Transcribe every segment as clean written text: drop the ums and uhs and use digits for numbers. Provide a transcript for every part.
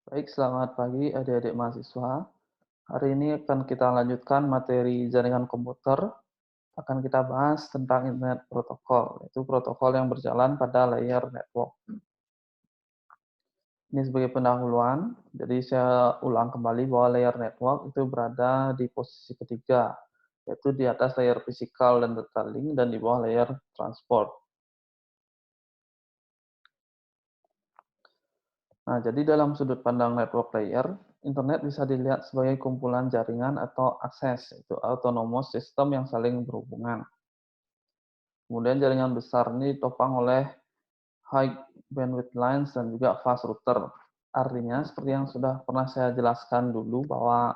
Baik, selamat pagi adik-adik mahasiswa. Hari ini akan kita lanjutkan materi jaringan komputer. Akan kita bahas tentang Internet Protokol, yaitu protokol yang berjalan pada layer network. Ini sebagai pendahuluan, jadi saya ulang kembali bahwa layer network itu berada di posisi ketiga, yaitu di atas layer fisikal dan data link dan di bawah layer transport. Nah, jadi dalam sudut pandang network layer, internet bisa dilihat sebagai kumpulan jaringan atau akses, itu autonomous system yang saling berhubungan. Kemudian jaringan besar ini ditopang oleh high bandwidth lines dan juga fast router. Artinya seperti yang sudah pernah saya jelaskan dulu bahwa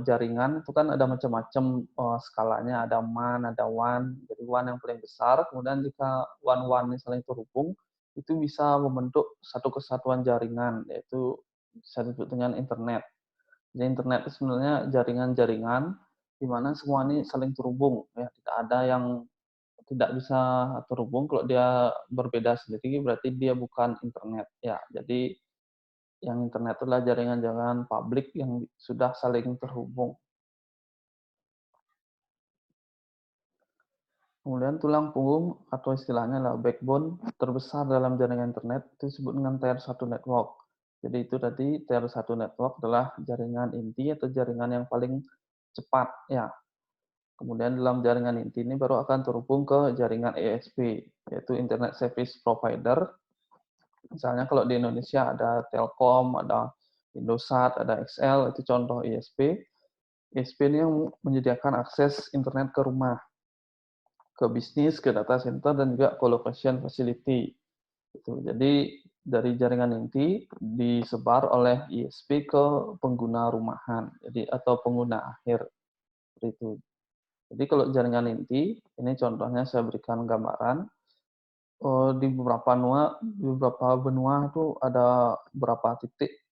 jaringan itu kan ada macam-macam skalanya, ada MAN, ada WAN. Jadi WAN yang paling besar, kemudian jika WAN-WAN ini saling terhubung, itu bisa membentuk satu kesatuan jaringan, yaitu bisa disebut dengan internet. Jadi internet itu sebenarnya jaringan-jaringan di mana semua ini saling terhubung, ya tidak ada yang tidak bisa terhubung. Kalau dia berbeda sendiri berarti dia bukan internet, ya. Jadi yang internet adalah jaringan-jaringan publik yang sudah saling terhubung. Kemudian tulang punggung atau istilahnya adalah backbone terbesar dalam jaringan internet itu disebut dengan Tier 1 network. Jadi itu tadi Tier 1 network adalah jaringan inti atau jaringan yang paling cepat, ya. Kemudian dalam jaringan inti ini baru akan terhubung ke jaringan ISP, yaitu Internet Service Provider. Misalnya kalau di Indonesia ada Telkom, ada Indosat, ada XL, itu contoh ISP. ISP ini yang menyediakan akses internet ke rumah, ke bisnis, ke data center, dan juga colocation facility. Jadi dari jaringan inti disebar oleh ISP ke pengguna rumahan, jadi atau pengguna akhir. Itu. Jadi kalau jaringan inti, ini contohnya saya berikan gambaran. Di beberapa benua itu ada beberapa titik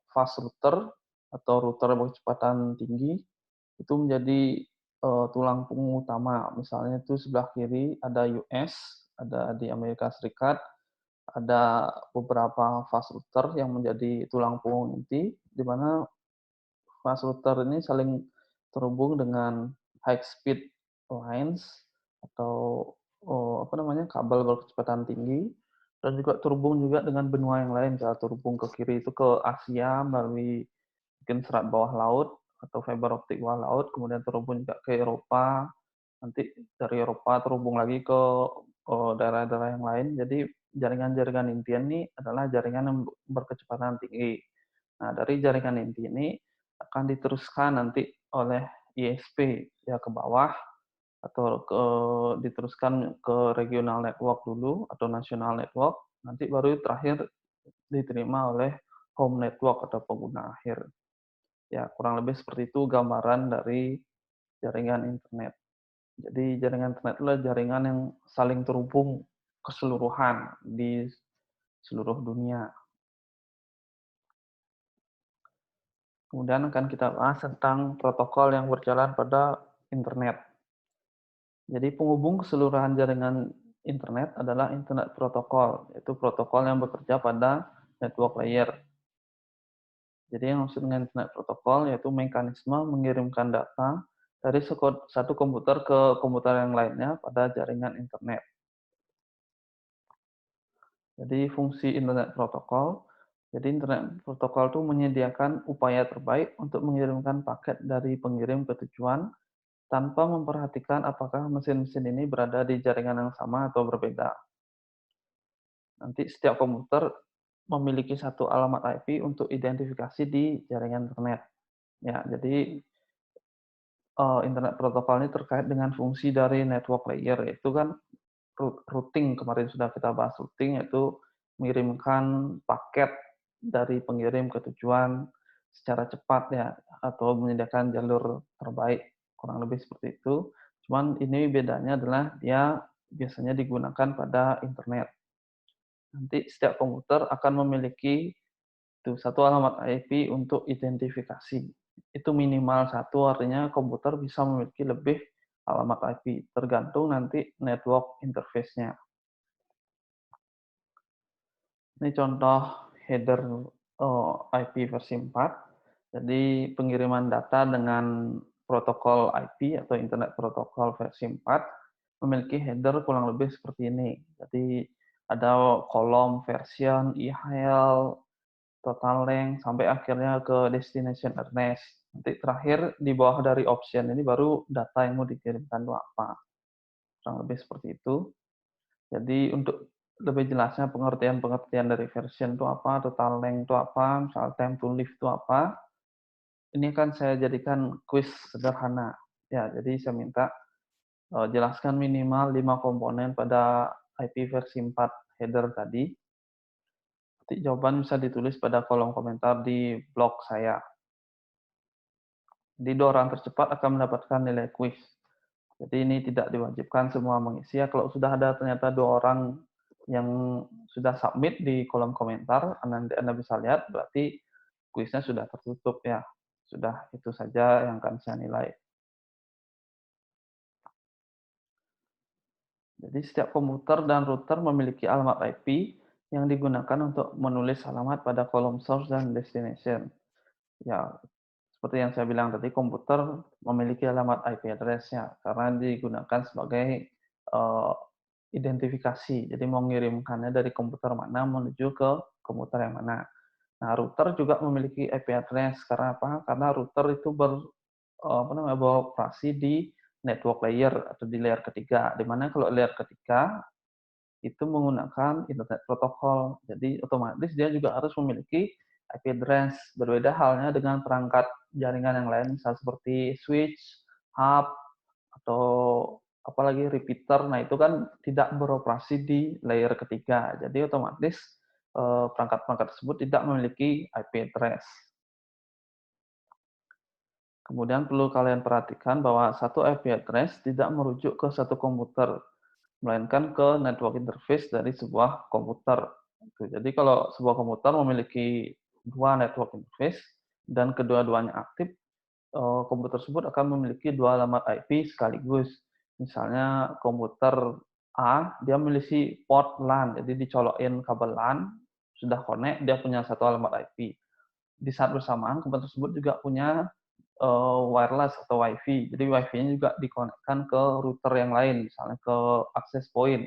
fast router atau router berkecepatan tinggi itu menjadi tulang punggung utama. Misalnya itu sebelah kiri ada US, ada di Amerika Serikat, ada beberapa fast router yang menjadi tulang punggung inti, di mana fast router ini saling terhubung dengan high speed lines atau kabel berkecepatan tinggi, dan juga terhubung juga dengan benua yang lain. Misalnya terhubung ke kiri itu ke Asia melalui mungkin serat bawah laut atau fiber optik bawah laut, kemudian terhubung juga ke Eropa, nanti dari Eropa terhubung lagi ke daerah-daerah yang lain. Jadi jaringan-jaringan intian ini adalah jaringan yang berkecepatan tinggi. Nah, dari jaringan inti ini akan diteruskan nanti oleh ISP ya ke bawah atau diteruskan ke regional network dulu atau national network, nanti baru terakhir diterima oleh home network atau pengguna akhir. Ya, kurang lebih seperti itu gambaran dari jaringan internet. Jadi jaringan internet adalah jaringan yang saling terhubung keseluruhan di seluruh dunia. Kemudian akan kita bahas tentang protokol yang berjalan pada internet. Jadi penghubung keseluruhan jaringan internet adalah internet protokol, yaitu protokol yang bekerja pada network layer. Jadi yang maksud dengan internet protokol yaitu mekanisme mengirimkan data dari satu komputer ke komputer yang lainnya pada jaringan internet. Jadi fungsi internet protokol, jadi internet protokol itu menyediakan upaya terbaik untuk mengirimkan paket dari pengirim ke tujuan tanpa memperhatikan apakah mesin-mesin ini berada di jaringan yang sama atau berbeda. Nanti setiap komputer memiliki satu alamat IP untuk identifikasi di jaringan internet. Ya, jadi internet protokol ini terkait dengan fungsi dari network layer, yaitu kan routing. Kemarin sudah kita bahas routing, yaitu mengirimkan paket dari pengirim ke tujuan secara cepat ya, atau menyediakan jalur terbaik, kurang lebih seperti itu. Cuman ini bedanya adalah dia biasanya digunakan pada internet. Nanti setiap komputer akan memiliki itu satu alamat IP untuk identifikasi. Itu minimal satu, artinya komputer bisa memiliki lebih alamat IP, tergantung nanti network interface-nya. Ini contoh header, IP versi 4. Jadi pengiriman data dengan protokol IP atau Internet Protocol versi 4 memiliki header kurang lebih seperti ini. Jadi ada kolom version, email, total length, sampai akhirnya ke destination address. Nanti terakhir di bawah dari option ini baru data yang mau dikirimkan itu apa. Kurang lebih seperti itu. Jadi untuk lebih jelasnya pengertian-pengertian dari version itu apa, total length itu apa, misal time to live itu apa, ini kan saya jadikan kuis sederhana. Ya, jadi saya minta jelaskan minimal 5 komponen pada IP versi 4 header tadi. Nanti jawaban bisa ditulis pada kolom komentar di blog saya. Jadi 2 orang tercepat akan mendapatkan nilai kuis. Jadi ini tidak diwajibkan semua mengisi ya. Kalau sudah ada ternyata 2 orang yang sudah submit di kolom komentar, nanti Anda bisa lihat berarti kuisnya sudah tertutup ya. Sudah itu saja yang akan saya nilai. Jadi setiap komputer dan router memiliki alamat IP yang digunakan untuk menulis alamat pada kolom source dan destination. Ya, seperti yang saya bilang tadi, komputer memiliki alamat IP address-nya karena digunakan sebagai identifikasi. Jadi mau mengirimkannya dari komputer mana menuju ke komputer yang mana. Nah, router juga memiliki IP address karena apa? Karena router itu beroperasi di network layer atau di layer ketiga. Di mana kalau layer ketiga itu menggunakan internet protokol. Jadi otomatis dia juga harus memiliki IP address. Berbeda halnya dengan perangkat jaringan yang lain, misal seperti switch, hub, atau apalagi repeater. Nah, itu kan tidak beroperasi di layer ketiga. Jadi otomatis perangkat-perangkat tersebut tidak memiliki IP address. Kemudian perlu kalian perhatikan bahwa satu IP address tidak merujuk ke satu komputer, melainkan ke network interface dari sebuah komputer. Jadi kalau sebuah komputer memiliki 2 network interface dan kedua-duanya aktif, komputer tersebut akan memiliki 2 alamat IP sekaligus. Misalnya komputer A, dia memiliki port LAN, jadi dicolokin kabel LAN, sudah connect, dia punya satu alamat IP. Di saat bersamaan, komputer tersebut juga punya wireless atau WiFi. Jadi WiFi-nya juga dikonekkan ke router yang lain, misalnya ke access point.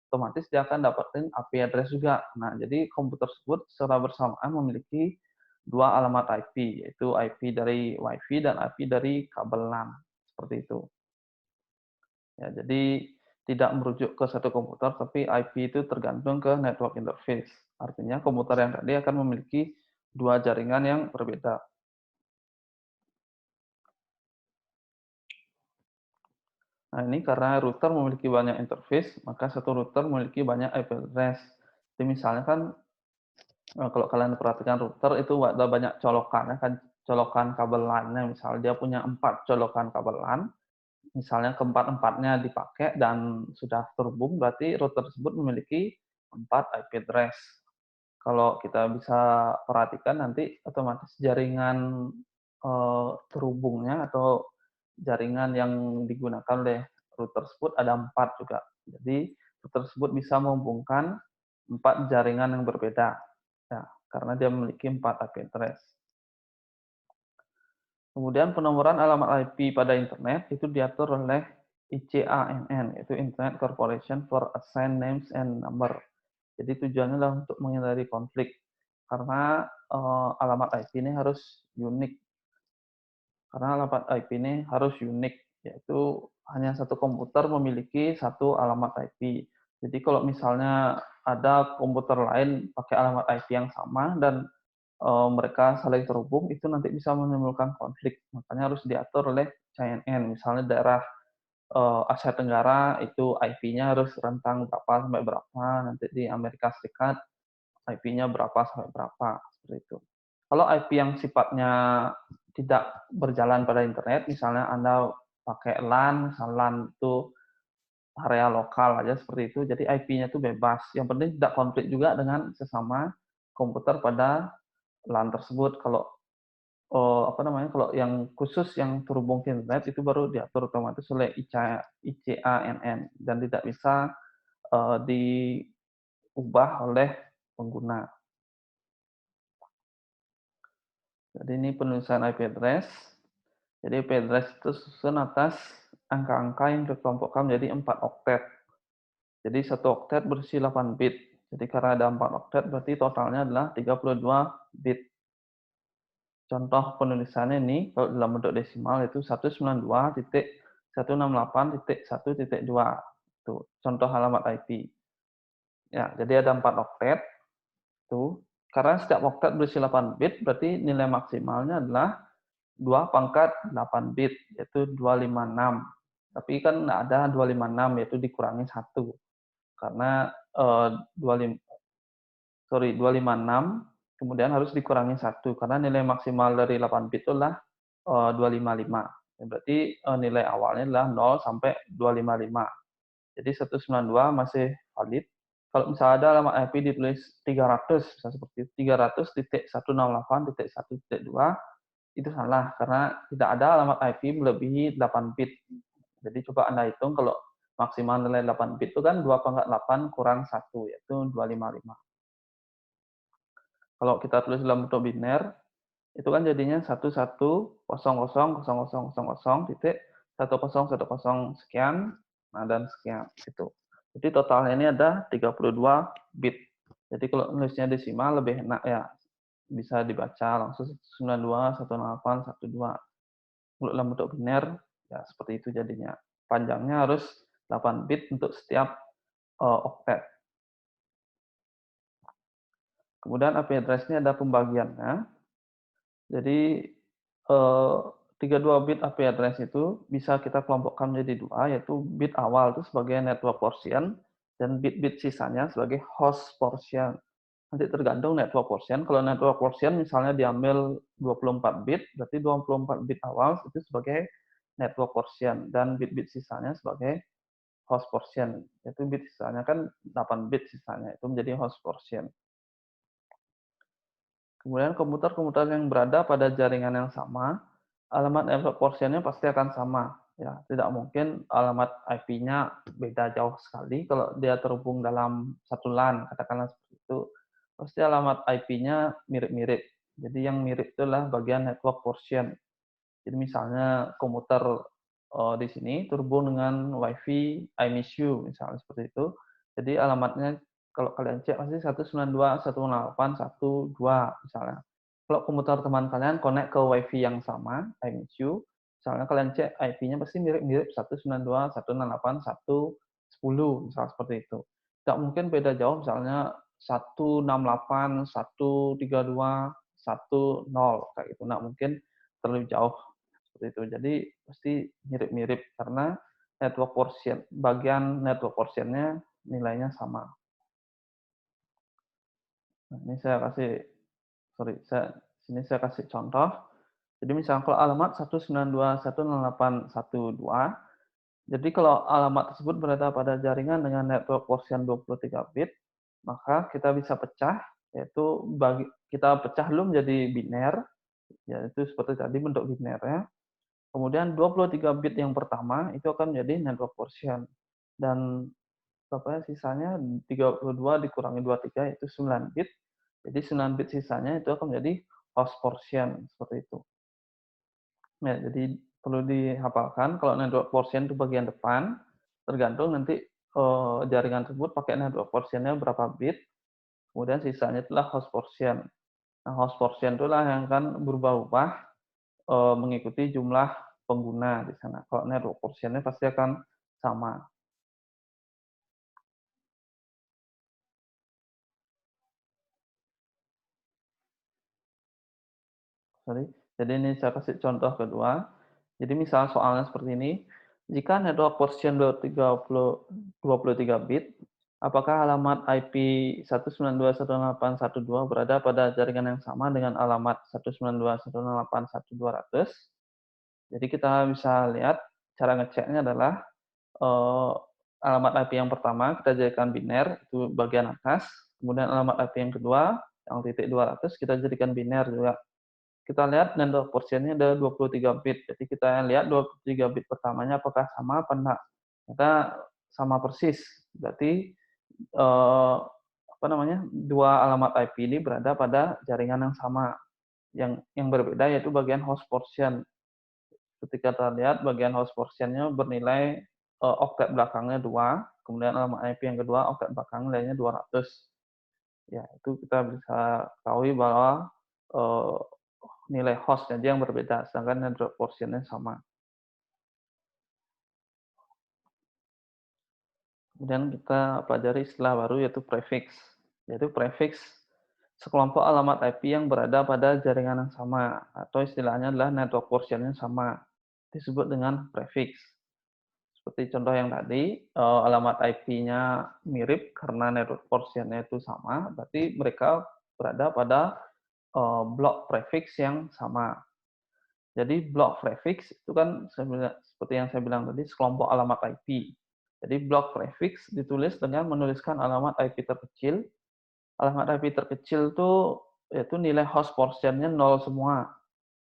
Otomatis dia akan dapetin IP address juga. Nah, jadi komputer tersebut secara bersamaan memiliki 2 alamat IP, yaitu IP dari WiFi dan IP dari kabel LAN. Seperti itu. Ya, jadi tidak merujuk ke satu komputer, tapi IP itu tergantung ke network interface. Artinya komputer yang tadi akan memiliki 2 jaringan yang berbeda. Nah, ini karena router memiliki banyak interface, maka satu router memiliki banyak IP address. Jadi misalnya kan kalau kalian perhatikan router itu ada banyak colokan, ya kan, colokan kabel LAN-nya. Misalnya dia punya 4 colokan kabel LAN, misalnya keempat-empatnya dipakai dan sudah terhubung, berarti router tersebut memiliki 4 IP address. Kalau kita bisa perhatikan nanti otomatis jaringan terhubungnya atau jaringan yang digunakan oleh router tersebut ada 4 juga. Jadi router tersebut bisa menghubungkan 4 jaringan yang berbeda. Ya, karena dia memiliki 4 IP address. Kemudian penomoran alamat IP pada internet itu diatur oleh ICANN, yaitu Internet Corporation for Assigned Names and Number. Jadi tujuannya adalah untuk menghindari konflik karena alamat IP ini harus unik. Karena alamat IP ini harus unik, yaitu hanya satu komputer memiliki satu alamat IP. Jadi kalau misalnya ada komputer lain pakai alamat IP yang sama dan mereka saling terhubung, itu nanti bisa menimbulkan konflik. Makanya harus diatur oleh CNN. Misalnya daerah Asia Tenggara itu IP-nya harus rentang berapa sampai berapa, nanti di Amerika Serikat IP-nya berapa sampai berapa, seperti itu. Kalau IP yang sifatnya tidak berjalan pada internet, misalnya Anda pakai LAN, misalnya LAN itu area lokal aja seperti itu, jadi IP-nya itu bebas. Yang penting tidak konflik juga dengan sesama komputer pada LAN tersebut. Kalau kalau yang khusus yang terhubung ke internet itu baru diatur otomatis oleh ICANN dan tidak bisa diubah oleh pengguna. Jadi ini penulisan IP address. Jadi IP address itu susun atas angka-angka yang dikelompokkan menjadi 4 oktet. Jadi satu oktet berisi 8 bit. Jadi karena ada 4 oktet berarti totalnya adalah 32 bit. Contoh penulisannya ini kalau dalam bentuk desimal itu 192.168.1.2. Itu contoh alamat IP. Ya, jadi ada 4 oktet. Tuh. Karena setiap oktet berisi 8 bit, berarti nilai maksimalnya adalah 2 pangkat 8 bit, yaitu 256. Tapi kan nggak ada 256, yaitu dikurangi 1. Karena 256, kemudian harus dikurangi 1. Karena nilai maksimal dari 8 bit itulah 255. Ya, berarti nilai awalnya adalah 0 sampai 255. Jadi 192 masih valid. Kalau misalnya ada alamat IP ditulis 300, misalnya seperti itu, 300.168.1.2, itu salah karena tidak ada alamat IP melebihi 8 bit. Jadi coba Anda hitung kalau maksimal nilai 8 bit itu kan 2 pangkat 8 kurang 1, yaitu 255. Kalau kita tulis dalam bentuk biner, itu kan jadinya 11000000 titik 1010 sekian, nah dan sekian gitu. Jadi totalnya ini ada 32 bit. Jadi kalau nulisnya desimal lebih enak ya, bisa dibaca langsung 92.168.12. Kalau dalam bentuk biner ya seperti itu jadinya. Panjangnya harus 8 bit untuk setiap oktet. Kemudian IP address ini ada pembagiannya. Jadi 32 bit IP address itu bisa kita kelompokkan menjadi dua, yaitu bit awal itu sebagai network portion dan bit-bit sisanya sebagai host portion. Nanti tergantung network portion. Kalau network portion misalnya diambil 24 bit, berarti 24 bit awal itu sebagai network portion dan bit-bit sisanya sebagai host portion. Yaitu bit sisanya kan 8 bit sisanya itu menjadi host portion. Kemudian komputer-komputer yang berada pada jaringan yang sama, alamat network portion-nya pasti akan sama. Ya, tidak mungkin alamat IP-nya beda jauh sekali kalau dia terhubung dalam satu LAN, katakanlah seperti itu. Pasti alamat IP-nya mirip-mirip. Jadi yang mirip itulah bagian network portion. Jadi misalnya komputer di sini terhubung dengan WiFi I miss you, misalnya seperti itu. Jadi alamatnya kalau kalian cek pasti 192.168.1.2 misalnya. Kalau komputer teman kalian connect ke WiFi yang sama, I miss you, misalnya kalian cek IP-nya pasti mirip-mirip 192.168.1.10, misalnya seperti itu. Tidak mungkin beda jauh, misalnya 168.132.1.0 kayak gitu. Nggak mungkin terlalu jauh seperti itu. Jadi pasti mirip-mirip karena network portion, bagian network portion-nya nilainya sama. Nah, ini saya kasih, sini saya kasih contoh. Jadi misalnya kalau alamat 192.168.1.2, jadi kalau alamat tersebut berada pada jaringan dengan network portion 23 bit, maka kita bisa pecah, yaitu kita pecah dulu menjadi biner, yaitu seperti tadi bentuk binernya. Kemudian 23 bit yang pertama itu akan menjadi network portion. Dan sisanya 32 dikurangi 23 itu 9 bit. Jadi 9 bit sisanya itu akan menjadi host portion seperti itu. Ya, jadi perlu dihafalkan kalau network portion itu bagian depan, tergantung nanti jaringan tersebut pakai network portion-nya berapa bit, kemudian sisanya itulah host portion. Nah, host portion itulah yang akan berubah-ubah mengikuti jumlah pengguna di sana. Kalau network portion-nya pasti akan sama. Sorry. Jadi ini saya kasih contoh kedua. Jadi misal soalnya seperti ini, jika network portion 23 bit, apakah alamat IP 192.168.1.2 berada pada jaringan yang sama dengan alamat 192.168.1.200? Jadi kita bisa lihat cara ngeceknya adalah alamat IP yang pertama kita jadikan biner, itu bagian atas. Kemudian alamat IP yang kedua, yang titik 200 kita jadikan biner juga. Kita lihat network portion-nya ada 23 bit. Jadi kita lihat 23 bit pertamanya apakah sama apa enggak. Ternyata sama persis. Berarti dua alamat IP ini berada pada jaringan yang sama. Yang berbeda yaitu bagian host portion. Ketika kita lihat bagian host portion-nya bernilai oktet belakangnya 2, kemudian alamat IP yang kedua oktet belakang nilainya 200. Ya, itu kita bisa ketahui bahwa eh, nilai host-nya aja yang berbeda, sedangkan network portion-nya sama. Kemudian kita pelajari istilah baru yaitu prefix. Yaitu prefix sekelompok alamat IP yang berada pada jaringan yang sama, atau istilahnya adalah network portion-nya sama, disebut dengan prefix. Seperti contoh yang tadi, alamat IP-nya mirip karena network portion-nya itu sama, berarti mereka berada pada blok prefix yang sama. Jadi blok prefix itu kan seperti yang saya bilang tadi, sekelompok alamat IP. Jadi blok prefix ditulis dengan menuliskan alamat IP terkecil. Alamat IP terkecil itu yaitu nilai host portion-nya 0 semua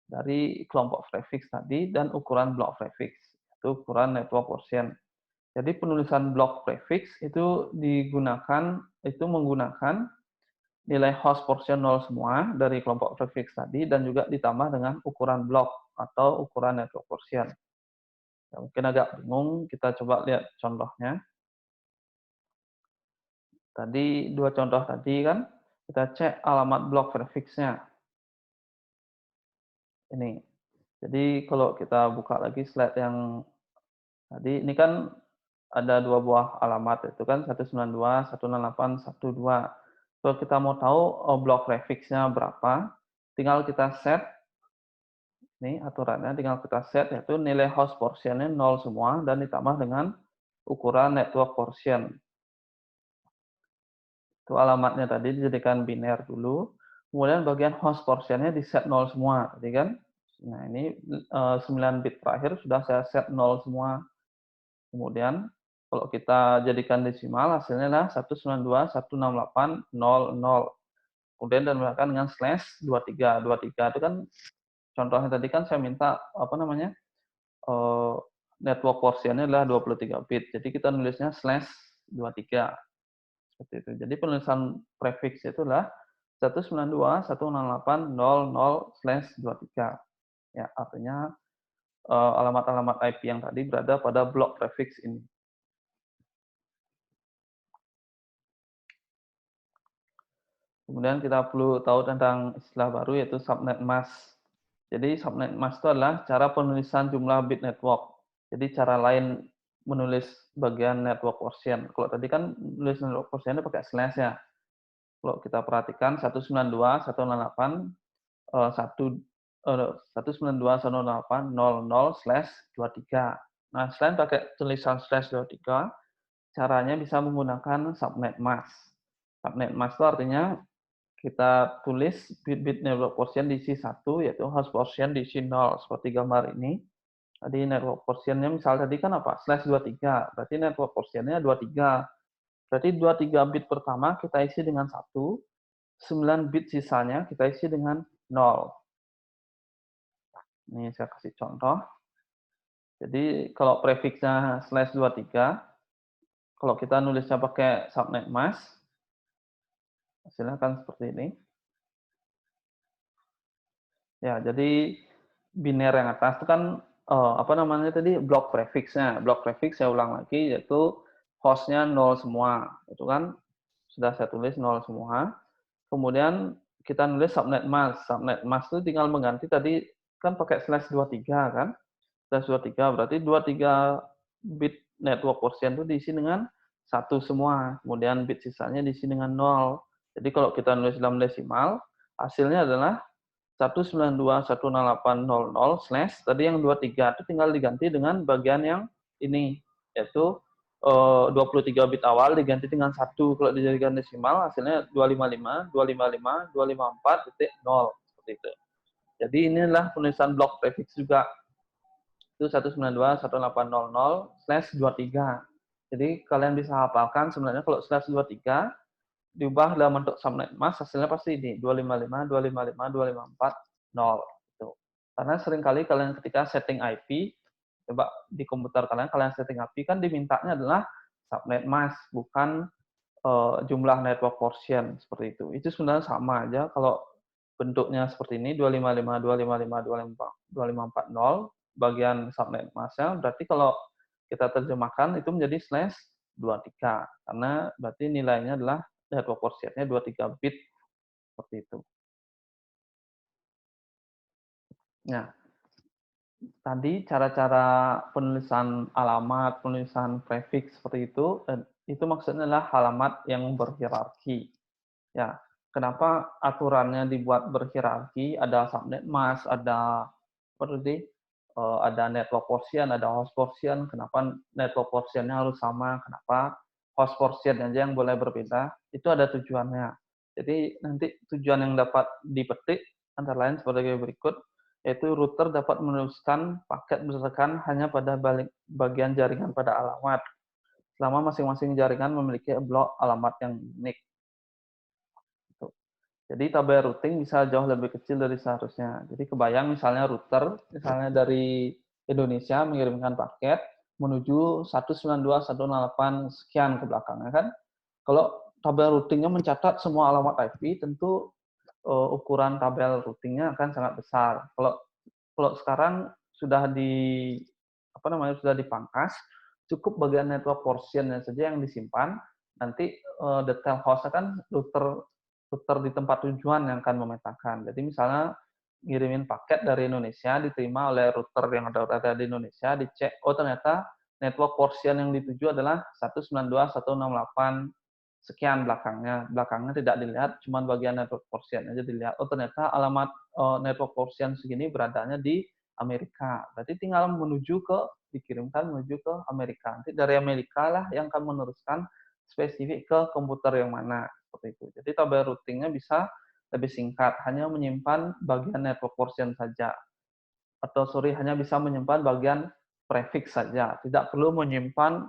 dari kelompok prefix tadi dan ukuran blok prefix, itu ukuran network portion. Jadi penulisan blok prefix itu menggunakan nilai host portion 0 semua dari kelompok prefix tadi dan juga ditambah dengan ukuran blok atau ukuran network portion. Ya, mungkin agak bingung, kita coba lihat contohnya. Tadi dua contoh tadi kan, kita cek alamat blok prefix-nya. Ini. Jadi kalau kita buka lagi slide yang tadi, ini kan ada dua buah alamat, itu kan 192, 168, 12. Kalau kita mau tahu blok prefix-nya berapa, tinggal kita set, ini aturannya tinggal kita set, yaitu nilai host portion-nya 0 semua, dan ditambah dengan ukuran network portion. Itu alamatnya tadi dijadikan biner dulu, kemudian bagian host portion-nya di set 0 semua, tadi kan. Nah ini 9 bit terakhir sudah saya set 0 semua. Kemudian kalau kita jadikan desimal hasilnya adalah 192.168.00. Kemudian ditambahkan dengan slash 23. 23 itu kan contohnya tadi kan saya minta apa namanya? Network portion-nya adalah 23 bit. Jadi kita nulisnya slash 23. Seperti itu. Jadi penulisan prefix itu adalah 192.168.00/23. Ya, artinya alamat-alamat IP yang tadi berada pada blok prefix ini. Kemudian kita perlu tahu tentang istilah baru yaitu subnet mask. Jadi subnet mask itu adalah cara penulisan jumlah bit network. Jadi cara lain menulis bagian network portion. Kalau tadi kan menulis network portion pakai slash ya. Kalau kita perhatikan 192.168.00/23. Nah, selain pakai tulisan slash 23, caranya bisa menggunakan subnet mask. Subnet mask itu artinya kita tulis bit-bit network portion diisi 1, yaitu host portion diisi 0, seperti gambar ini. Tadi network portion-nya misal tadi kan apa? Slash 23, berarti network portion-nya 23. Berarti 23 bit pertama kita isi dengan 1, 9 bit sisanya kita isi dengan 0. Ini saya kasih contoh. Jadi kalau prefixnya slash 23, kalau kita nulisnya pakai subnet mask, hasilnya akan seperti ini. Ya, jadi biner yang atas itu kan apa namanya tadi blok prefixnya. Blok prefix saya ulang lagi yaitu hostnya 0 semua. Itu kan sudah saya tulis 0 semua. Kemudian kita nulis subnet mask. Subnet mask itu tinggal mengganti tadi kan pakai slash 23 kan. Slash 23 berarti 23 bit network portion itu diisi dengan 1 semua. Kemudian bit sisanya diisi dengan 0. Jadi kalau kita nulis dalam desimal, hasilnya adalah 192.168.00 slash tadi yang 23 itu tinggal diganti dengan bagian yang ini, yaitu 23 bit awal diganti dengan 1. Kalau dijadikan desimal hasilnya 255.255.254.0 seperti itu. Jadi inilah penulisan blok prefix juga. Itu 192.168.00/23. Jadi kalian bisa hafalkan sebenarnya kalau slash 23 diubah dalam bentuk subnet mask hasilnya pasti ini 255.255.254.0 gitu. Karena seringkali kalian ketika setting IP, coba di komputer kalian setting IP kan dimintanya adalah subnet mask, bukan jumlah network portion seperti itu. Itu sebenarnya sama aja kalau bentuknya seperti ini 255.255.255.255.40 bagian subnet mask-nya, berarti kalau kita terjemahkan itu menjadi /23 karena berarti nilainya adalah network portion-nya 23 bit seperti itu. Nah, tadi cara-cara penulisan alamat, penulisan prefix seperti itu, itu maksudnya adalah alamat yang berhierarki. Ya, kenapa aturannya dibuat berhierarki? Ada subnet mask, ada apa tadi? Ada network portion, ada host portion. Kenapa network portion-nya harus sama? Kenapa host portion aja yang boleh berbeda? Itu ada tujuannya. Jadi nanti tujuan yang dapat dipetik antara lain sebagai berikut, yaitu router dapat meneruskan paket berdasarkan hanya pada bagian jaringan pada alamat, selama masing-masing jaringan memiliki blok alamat yang unik. Jadi tabel routing bisa jauh lebih kecil dari seharusnya. Jadi kebayang misalnya router, misalnya dari Indonesia mengirimkan paket menuju 192.168 sekian ke belakangnya kan. Kalau tabel routingnya mencatat semua alamat IP, tentu ukuran tabel routingnya akan sangat besar. Kalau kalau sekarang sudah sudah dipangkas, cukup bagian network portion-nya saja yang disimpan. Nanti detail host-nya kan router router di tempat tujuan yang akan memetakan. Jadi misalnya ngirimin paket dari Indonesia, diterima oleh router yang ada di Indonesia, dicek, oh ternyata network portion yang dituju adalah 192.168 sekian belakangnya. Belakangnya tidak dilihat, cuma bagian network portion aja dilihat. Oh ternyata alamat network portion segini beradanya di Amerika. Berarti tinggal dikirimkan menuju ke Amerika. Nanti dari Amerika lah yang akan meneruskan spesifik ke komputer yang mana. Seperti itu. Jadi tabel routingnya bisa lebih singkat, hanya menyimpan bagian network portion saja. Atau hanya bisa menyimpan bagian prefix saja. Tidak perlu menyimpan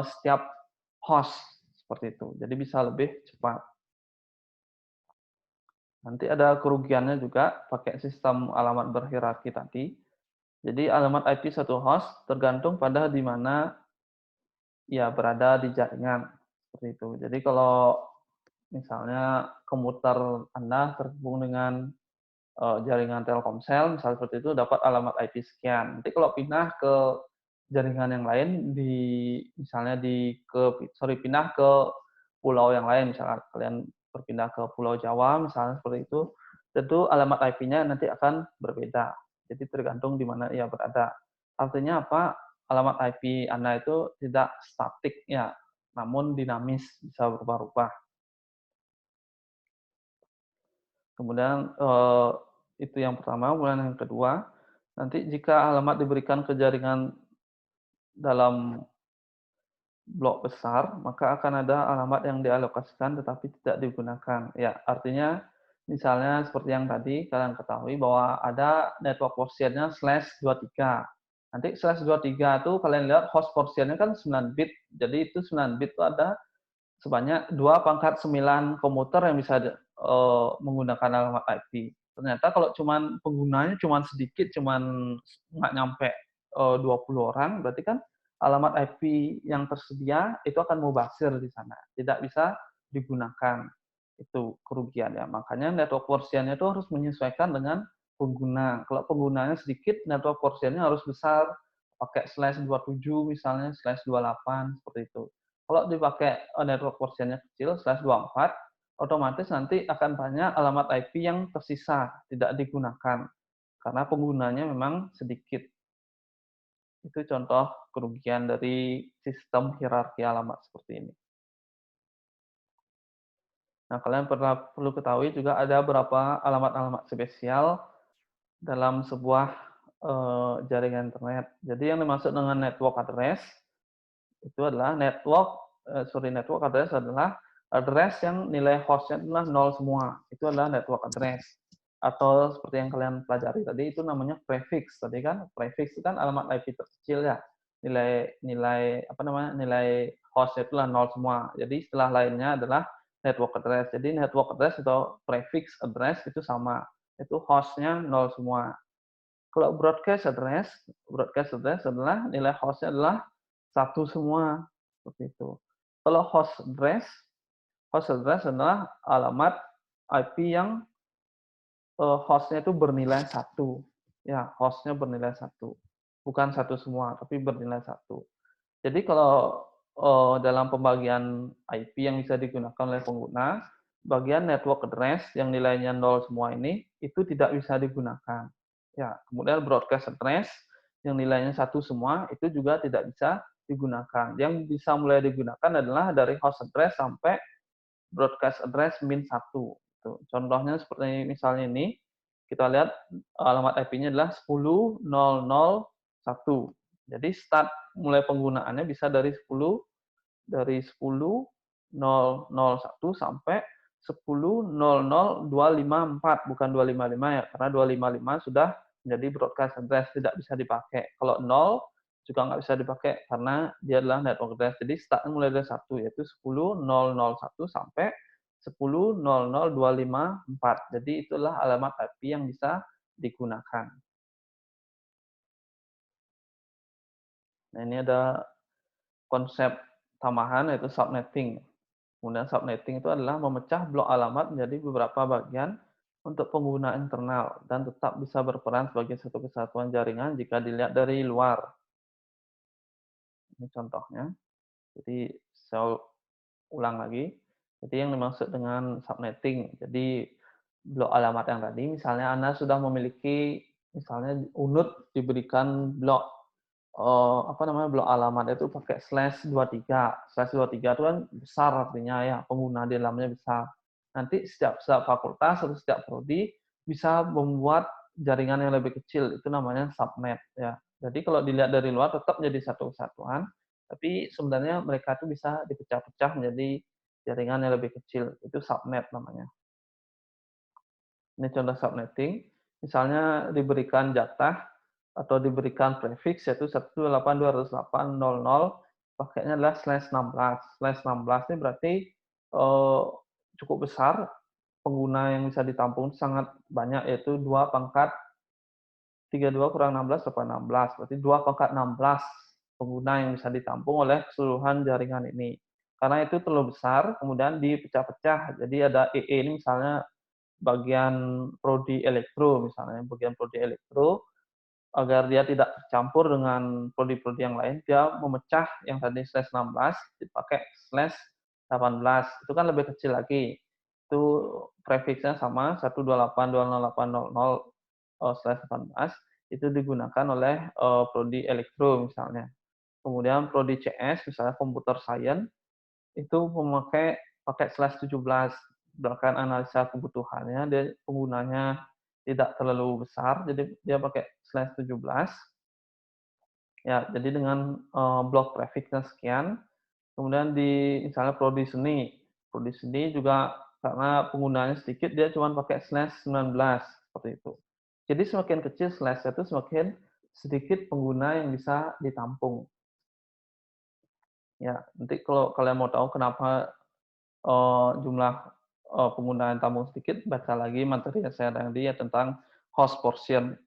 setiap host seperti itu. Jadi bisa lebih cepat. Nanti ada kerugiannya juga pakai sistem alamat berhierarki tadi. Jadi alamat IP satu host tergantung pada di mana ya berada di jaringan seperti itu. Jadi kalau misalnya komputer Anda terhubung dengan jaringan Telkomsel, misalnya seperti itu dapat alamat IP sekian. Nanti kalau pindah ke jaringan yang lain misalnya pindah ke pulau yang lain, misalnya kalian berpindah ke Pulau Jawa misalnya seperti itu, tentu alamat IP-nya nanti akan berbeda. Jadi tergantung di mana ia berada. Artinya apa? Alamat IP Anda itu tidak statik ya, namun dinamis, bisa berubah-ubah. Kemudian itu yang pertama, kemudian yang kedua, nanti jika alamat diberikan ke jaringan dalam blok besar, maka akan ada alamat yang dialokasikan tetapi tidak digunakan. Ya, artinya misalnya seperti yang tadi kalian ketahui bahwa ada network portion-nya /23. Nanti /23 itu kalian lihat host portion-nya kan 9 bit. Jadi itu 9 bit itu ada sebanyak 2/9 komputer yang bisa menggunakan alamat IP. Ternyata kalau penggunanya cuman sedikit, cuman nggak nyampe 20 orang, berarti kan alamat IP yang tersedia itu akan mubazir di sana, tidak bisa digunakan. Itu kerugian ya. Makanya network portion-nya itu harus menyesuaikan dengan pengguna. Kalau penggunanya sedikit, network portion-nya harus besar, pakai /27 misalnya, /28 seperti itu. Kalau dipakai network portion-nya kecil, /24, otomatis nanti akan banyak alamat IP yang tersisa, tidak digunakan. Karena penggunanya memang sedikit. Itu contoh kerugian dari sistem hierarki alamat seperti ini. Nah, kalian perlu ketahui juga ada beberapa alamat-alamat spesial dalam sebuah jaringan internet. Jadi yang dimaksud dengan network address itu adalah network address adalah address yang nilai hostnya adalah 0 semua. Itu adalah network address. Atau seperti yang kalian pelajari tadi itu namanya prefix. Tadi kan prefix itu kan alamat IP terkecil ya. Nilai hostnya itulah 0 semua. Jadi istilah lainnya adalah network address. Jadi network address atau prefix address itu sama. Itu hostnya 0 semua. Kalau broadcast address adalah nilai hostnya adalah satu semua seperti itu. Kalau host address adalah alamat IP yang host-nya itu bernilai satu. Ya, host-nya bernilai satu. Bukan satu semua, tapi bernilai satu. Jadi kalau, dalam pembagian IP yang bisa digunakan oleh pengguna, bagian network address yang nilainya nol semua ini, itu tidak bisa digunakan. Ya, kemudian broadcast address yang nilainya satu semua, itu juga tidak bisa digunakan. Yang bisa mulai digunakan adalah dari host address sampai broadcast address -1. Tuh, contohnya seperti misalnya ini, kita lihat alamat IP-nya adalah 10.0.0.1. Jadi start mulai penggunaannya bisa dari 10.0.0.1 sampai 10.0.0.254, bukan 255 ya, karena 255 sudah menjadi broadcast address, tidak bisa dipakai. Kalau 0 juga nggak bisa dipakai karena dia adalah network address. Jadi start mulai dari 1, yaitu 10.0.0.1 sampai 10.0.0.254. Jadi itulah alamat IP yang bisa digunakan. Nah, ini ada konsep tambahan yaitu subnetting. Kemudian subnetting itu adalah memecah blok alamat menjadi beberapa bagian untuk pengguna internal dan tetap bisa berperan sebagai satu kesatuan jaringan jika dilihat dari luar. Ini contohnya. Jadi saya ulang lagi. Jadi yang dimaksud dengan subnetting, jadi blok alamat yang tadi, misalnya Anda sudah memiliki, misalnya unut diberikan blok apa namanya, blok alamat itu pakai /23. /23 itu kan besar artinya ya, pengguna di dalamnya besar. Nanti setiap fakultas atau setiap prodi bisa membuat jaringan yang lebih kecil, itu namanya subnet ya. Jadi kalau dilihat dari luar tetap jadi satu kesatuan, tapi sebenarnya mereka itu bisa dipecah-pecah menjadi jaringan yang lebih kecil, itu subnet namanya. Ini contoh subnetting, misalnya diberikan jatah atau diberikan prefix yaitu 128.268.00, pakainya adalah /16. /16 ini berarti cukup besar, pengguna yang bisa ditampung sangat banyak, yaitu 2 pangkat 32 kurang 16 dapat 16, berarti 2 pangkat 16 pengguna yang bisa ditampung oleh keseluruhan jaringan ini. Karena itu terlalu besar, kemudian dipecah-pecah. Jadi ada EE ini misalnya bagian prodi elektro misalnya, bagian prodi elektro, agar dia tidak tercampur dengan prodi-prodi yang lain, dia memecah yang tadi /16 dipakai /18. Itu kan lebih kecil lagi. Itu prefiksnya sama 128.268.00/18 itu digunakan oleh prodi elektro misalnya. Kemudian prodi CS misalnya computer science itu pakai /17. Berdasarkan analisa kebutuhannya, dia penggunanya tidak terlalu besar, jadi dia pakai /17. Ya, jadi dengan blok prefiksnya sekian, kemudian di misalnya prodi seni juga karena penggunanya sedikit, dia cuma pakai /19 seperti itu. Jadi semakin kecil slash itu semakin sedikit pengguna yang bisa ditampung. Ya, nanti kalau kalian mau tahu kenapa jumlah pengguna yang tampung sedikit, baca lagi materi yang saya tadi ya tentang host portion.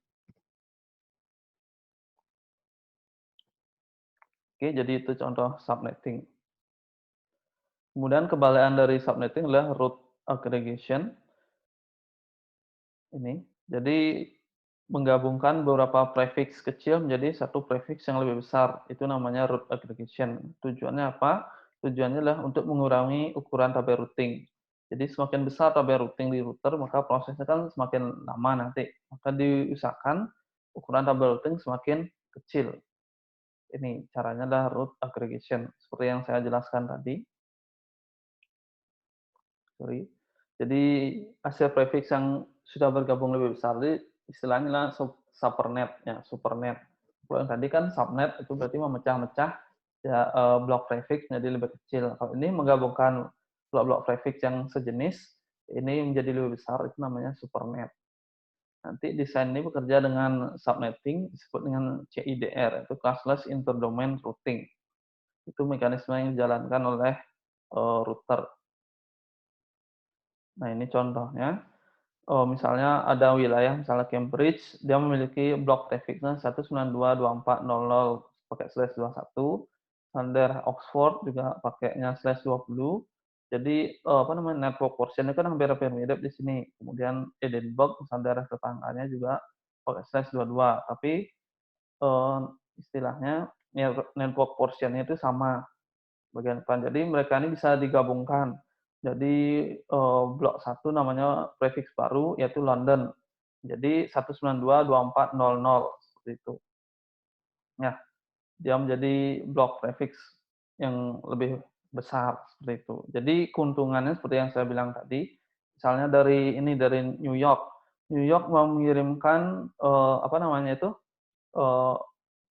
Oke, jadi itu contoh subnetting. Kemudian kebalikan dari subnetting adalah root aggregation. Ini. Jadi menggabungkan beberapa prefix kecil menjadi satu prefix yang lebih besar. Itu namanya root aggregation. Tujuannya apa? Tujuannya adalah untuk mengurangi ukuran tabel routing. Jadi semakin besar tabel routing di router, maka prosesnya kan semakin lama nanti. Maka diusahakan ukuran tabel routing semakin kecil. Ini caranya adalah root aggregation. Seperti yang saya jelaskan tadi. Sorry. Jadi hasil prefix yang sudah bergabung lebih besar, jadi istilahnya adalah supernet ya, supernet. Kalau yang tadi kan subnet itu berarti memecah-mecah ya, blok prefix menjadi lebih kecil. Kalau ini menggabungkan blok-blok prefix yang sejenis, ini menjadi lebih besar, itu namanya supernet. Nanti desain ini bekerja dengan subnetting, disebut dengan CIDR, itu classless interdomain routing. Itu mekanisme yang dijalankan oleh router. Nah, ini contohnya. Misalnya ada wilayah, misalnya Cambridge, dia memiliki blok prefixnya 192.24.00 pakai /21. Standar Oxford juga pakainya /20. Jadi, apa namanya, network portion-nya kan hampir-hampir mirip di sini. Kemudian Edinburgh sama daerah tetangganya juga pakai slash 22, tapi, eee, istilahnya network portion-nya itu sama bagian depan. Jadi mereka ini bisa digabungkan. Jadi, blok satu namanya prefix baru yaitu London. Jadi 192.24.00 seperti itu. Nah, dia menjadi blok prefix yang lebih besar, seperti itu. Jadi keuntungannya seperti yang saya bilang tadi, misalnya dari New York. New York mau mengirimkan, apa namanya itu, eee,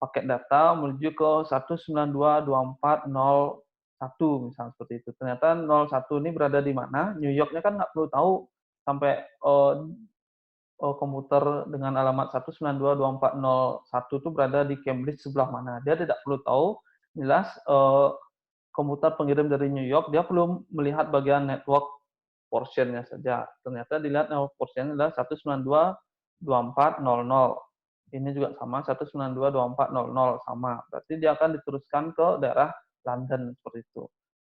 paket data menuju ke 192.24.01 misalnya seperti itu. Ternyata 01 ini berada di mana, New York-nya kan nggak perlu tahu sampai, komputer dengan alamat 192.24.01 itu berada di Cambridge sebelah mana. Dia tidak perlu tahu, jelas, komputer pengirim dari New York, dia perlu melihat bagian network portion-nya saja. Ternyata dilihat network portion-nya adalah 192.24.00. Ini juga sama, 192.24.00 sama. Berarti dia akan diteruskan ke daerah London, seperti itu.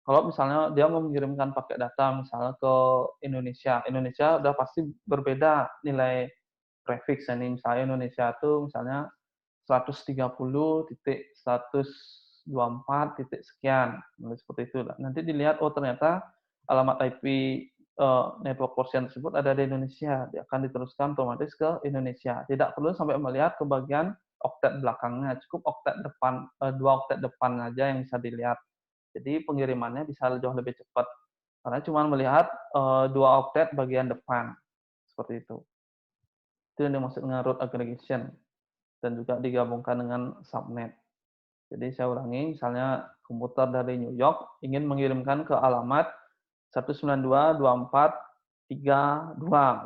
Kalau misalnya dia mau mengirimkan paket data misalnya ke Indonesia, Indonesia udah pasti berbeda nilai prefix ini. Misalnya Indonesia itu misalnya 130.124 titik sekian, seperti itu. Nanti dilihat, oh ternyata alamat IP, network portion tersebut ada di Indonesia, dia akan diteruskan otomatis ke Indonesia. Tidak perlu sampai melihat ke bagian oktet belakangnya, cukup oktet depan, 2 oktet depan aja yang bisa dilihat. Jadi pengirimannya bisa jauh lebih cepat, karena cuma melihat, 2 oktet bagian depan, seperti itu. Itu yang dimaksud dengan route aggregation dan juga digabungkan dengan subnet. Jadi saya ulangi, misalnya komputer dari New York ingin mengirimkan ke alamat 192.24.32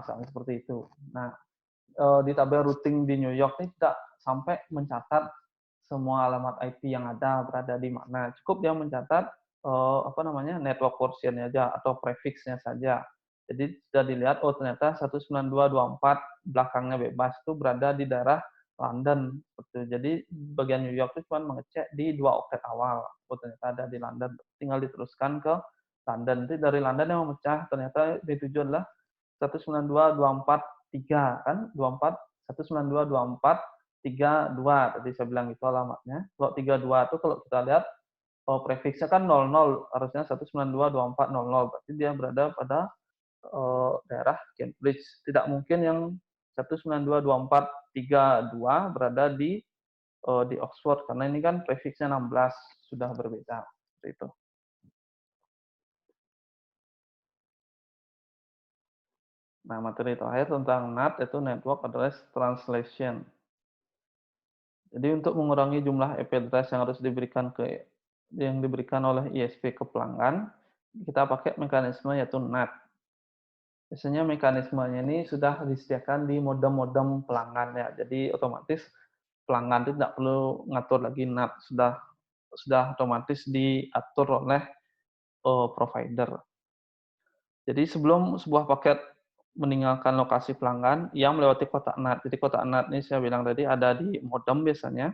misalnya seperti itu. Nah, di tabel routing di New York ini tidak sampai mencatat semua alamat IP yang ada berada di mana. Cukup dia mencatat, apa namanya, network portion-nya aja atau prefix-nya saja. Jadi sudah dilihat, oh ternyata 192.24 belakangnya bebas itu berada di daerah London, gitu. Jadi bagian New York itu cuma mengecek di 2 oktet awal, oh ternyata ada di London, tinggal diteruskan ke London. Nanti dari London yang memecah ternyata dituju adalah 192.24.3 kan, 192.24.32 tadi saya bilang itu alamatnya. Kalau 32 itu kalau kita lihat, prefiksnya kan 00, harusnya 192.24.00, berarti dia berada pada, daerah Cambridge. Tidak mungkin yang 192.24.32 berada di Oxford, karena ini kan prefiksnya 16, sudah berbeda, seperti itu. Nah, materi terakhir tentang NAT itu Network Address Translation. Jadi untuk mengurangi jumlah IP address yang diberikan oleh ISP ke pelanggan, kita pakai mekanisme yaitu NAT. Biasanya mekanismenya ini sudah disediakan di modem-modem pelanggan ya. Jadi otomatis pelanggan itu tidak perlu ngatur lagi NAT, sudah otomatis diatur oleh, provider. Jadi sebelum sebuah paket meninggalkan lokasi pelanggan, yang melewati kotak NAT. Jadi kotak NAT ini saya bilang tadi ada di modem biasanya,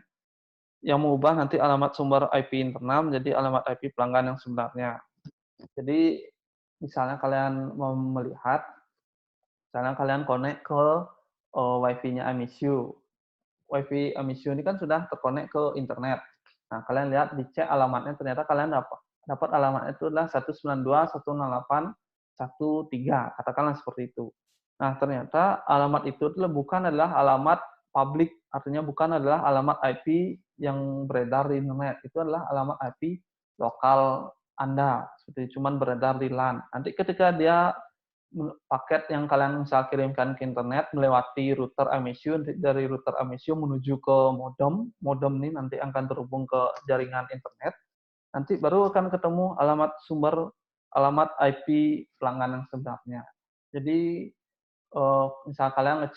yang mengubah nanti alamat sumber IP internal menjadi alamat IP pelanggan yang sebenarnya. Jadi misalnya kalian mau melihat, misalnya kalian connect ke, WiFi-nya MSU. WiFi MSU ini kan sudah terkonek ke internet. Nah, kalian lihat dicek alamatnya, ternyata kalian dapat dapat alamatnya itu adalah 192.168.1.3, katakanlah seperti itu. Nah, ternyata alamat itu bukan adalah alamat publik, artinya bukan adalah alamat IP yang beredar di internet, itu adalah alamat IP lokal Anda, seperti cuman beredar di LAN. Nanti ketika dia paket yang kalian misal kirimkan ke internet melewati router MSU, dari router MSU menuju ke modem, modem ini nanti akan terhubung ke jaringan internet, nanti baru akan ketemu alamat IP pelanggan yang sebenarnya. Jadi, misal kalian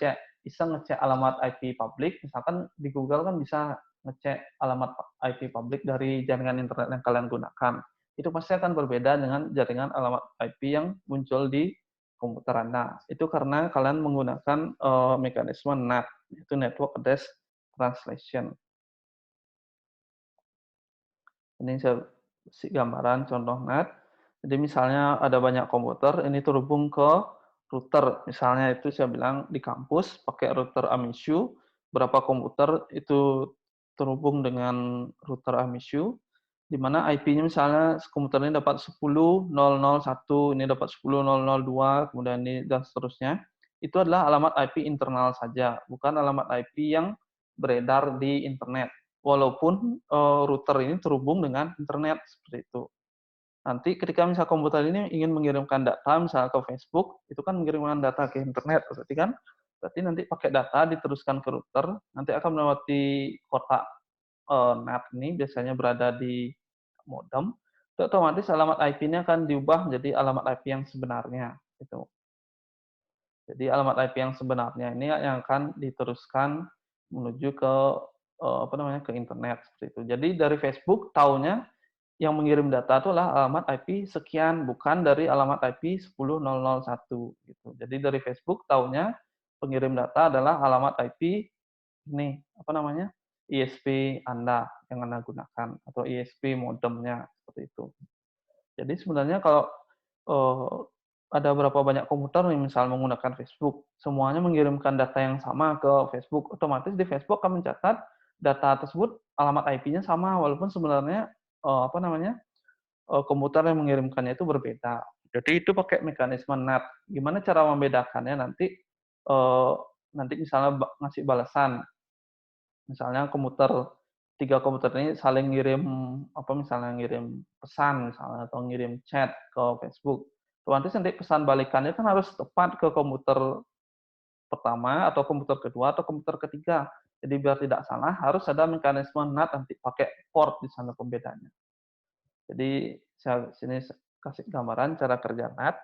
iseng ngecek alamat IP publik, misalkan di Google kan bisa ngecek alamat IP publik dari jaringan internet yang kalian gunakan. Itu pasti akan berbeda dengan jaringan alamat IP yang muncul di komputer Anda. Itu karena kalian menggunakan, mekanisme NAT, yaitu Network Address Translation. Ini saya kasih gambaran contoh NAT. Jadi misalnya ada banyak komputer, ini terhubung ke router. Misalnya itu saya bilang di kampus pakai router Amisu, berapa komputer itu terhubung dengan router Amisu, di mana IP-nya misalnya komputer ini dapat 10.001, ini dapat 10.002, kemudian ini dan seterusnya. Itu adalah alamat IP internal saja, bukan alamat IP yang beredar di internet. Walaupun router ini terhubung dengan internet seperti itu. Nanti ketika misal komputer ini ingin mengirimkan data misalnya ke Facebook, itu kan mengirimkan data ke internet, berarti nanti pakai data diteruskan ke router, nanti akan melewati kotak, NAT ini biasanya berada di modem, itu otomatis alamat IP-nya akan diubah menjadi alamat IP yang sebenarnya, gitu. Jadi alamat IP yang sebenarnya ini yang akan diteruskan menuju ke, apa namanya, ke internet, seperti itu. Jadi dari Facebook taunya yang mengirim data itu adalah alamat IP sekian, bukan dari alamat IP 10.001 gitu. Jadi dari Facebook taunya pengirim data adalah alamat IP ini, apa namanya, ISP Anda yang Anda gunakan atau ISP modemnya, seperti itu. Jadi sebenarnya kalau, eee, ada berapa banyak komputer nih misal menggunakan Facebook, semuanya mengirimkan data yang sama ke Facebook, otomatis di Facebook akan mencatat data tersebut alamat IP-nya sama walaupun sebenarnya, apa namanya, komputer yang mengirimkannya itu berbeda. Jadi itu pakai mekanisme NAT. Gimana cara membedakannya nanti, nanti misalnya ngasih balasan, misalnya 3 komputer ini saling ngirim, apa, misalnya ngirim pesan misalnya atau ngirim chat ke Facebook. Otomatis nanti pesan balikannya kan harus tepat ke komputer pertama atau komputer kedua atau komputer ketiga. Jadi biar tidak salah harus ada mekanisme NAT nanti pakai port di sana pembedanya. Jadi saya sini kasih gambaran cara kerja NAT.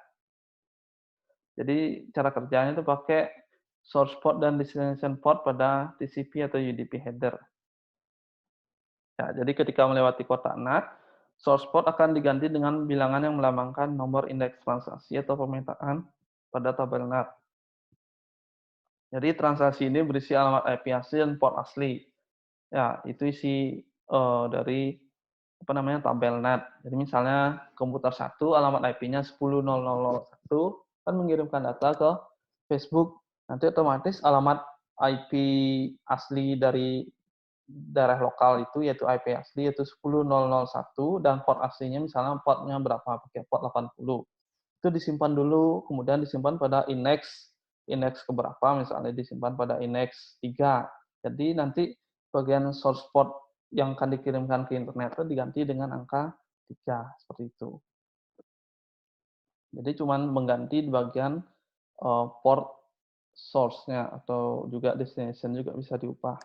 Jadi cara kerjanya itu pakai source port dan destination port pada TCP atau UDP header. Ya, jadi ketika melewati kotak NAT, source port akan diganti dengan bilangan yang melambangkan nomor indeks transaksi atau permintaan pada tabel NAT. Jadi transaksi ini berisi alamat IP asli dan port asli. Ya, itu isi dari apa namanya, tabel NAT. Jadi misalnya komputer satu alamat IP-nya 10.001 kan mengirimkan data ke Facebook. Nanti otomatis alamat IP asli dari daerah lokal itu yaitu IP asli yaitu 10.001 dan port aslinya misalnya portnya berapa, pakai port 80. Itu disimpan dulu, kemudian disimpan pada indeks indeks keberapa, misalnya disimpan pada indeks 3. Jadi nanti bagian source port yang akan dikirimkan ke internet itu diganti dengan angka 3, seperti itu. Jadi cuman mengganti di bagian, port source-nya atau juga destination juga bisa diubah.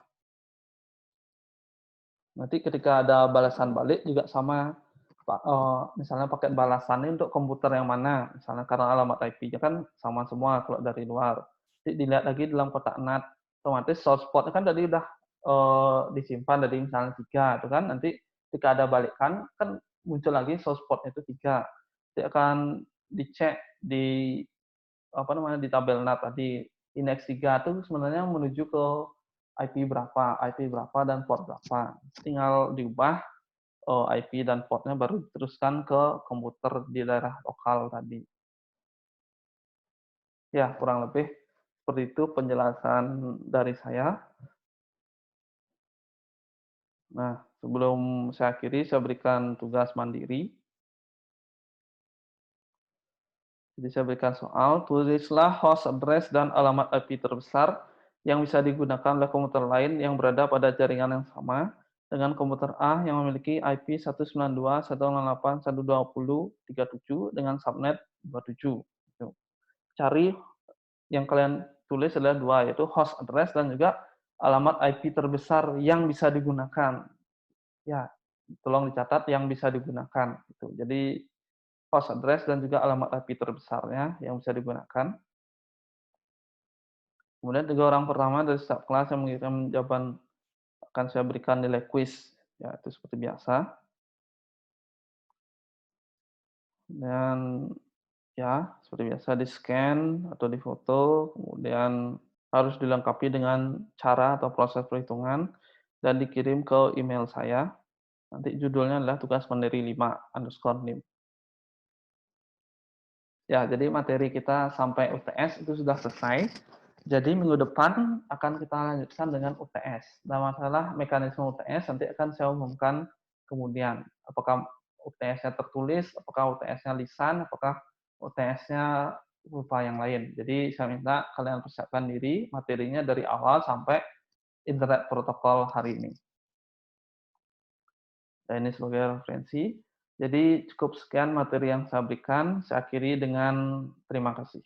Nanti ketika ada balasan balik juga sama, misalnya pakai balasannya untuk komputer yang mana, misalnya karena alamat IP-nya kan sama semua kalau dari luar. Nanti dilihat lagi dalam kotak NAT, otomatis source port-nya kan tadi udah, disimpan dari misalnya 3 itu kan, nanti ketika ada balikan kan muncul lagi source port-nya itu 3. Nanti akan dicek di apa namanya, di tabel NAT tadi, indeks 3 itu sebenarnya menuju ke IP berapa dan port berapa. Tinggal diubah, IP dan port-nya baru diteruskan ke komputer di daerah lokal tadi. Ya, kurang lebih seperti itu penjelasan dari saya. Nah, sebelum saya akhiri, saya berikan tugas mandiri. Jadi saya berikan soal, tulislah host address dan alamat IP terbesar yang bisa digunakan oleh komputer lain yang berada pada jaringan yang sama dengan komputer A yang memiliki IP 192.168.120.37 dengan subnet 27. Gitu. Cari yang kalian tulis adalah dua, yaitu host address dan juga alamat IP terbesar yang bisa digunakan. Ya, tolong dicatat yang bisa digunakan. Gitu. Jadi host address dan juga alamat IP terbesarnya yang bisa digunakan. Kemudian 3 orang pertama dari setiap kelas yang mengirim jawaban akan saya berikan nilai kuis, ya itu seperti biasa. Dan ya, seperti biasa di-scan atau difoto, kemudian harus dilengkapi dengan cara atau proses perhitungan dan dikirim ke email saya. Nanti judulnya adalah tugas mandiri 5_nim. Ya, jadi materi kita sampai UTS itu sudah selesai. Jadi minggu depan akan kita lanjutkan dengan UTS. Nah, masalah mekanisme UTS nanti akan saya umumkan kemudian. Apakah UTS-nya tertulis, apakah UTS-nya lisan, apakah UTS-nya berupa yang lain. Jadi saya minta kalian persiapkan diri materinya dari awal sampai internet protokol hari ini. Dan ini sebagai referensi. Jadi cukup sekian materi yang saya berikan. Saya akhiri dengan terima kasih.